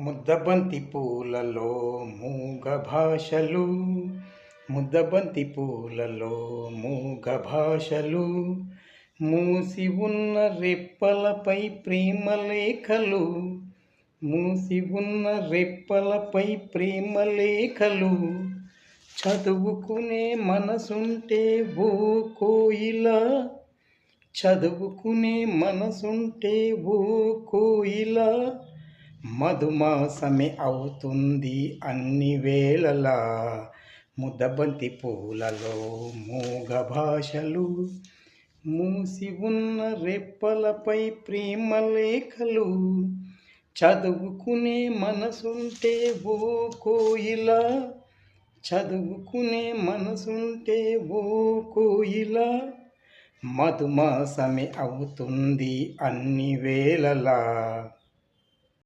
ముద్దబంతి పూలలో మూగ భాషలు, ముద్దబంతి పూలలో మూగ భాషలు, మూసి ఉన్న రెప్పలపై ప్రేమలేఖలు, మూసి ఉన్న రెప్పలపై ప్రేమలేఖలు, చదువుకునే మనసుంటే ఓ కోయిలా, చదువుకునే మనసుంటే ఓ కోయిలా, మధుమాసమే అవుతుంది అన్ని వేళలా. ముద్దబంతి పూలలో మూగ భాషలు, మూసి ఉన్న రెప్పలపై ప్రేమలేఖలు, చదువుకునే మనసుంటే ఓ కోయిలా, చదువుకునే మనసుంటే ఓ కోయిలా, మధుమాసమే అవుతుంది అన్ని వేళలా.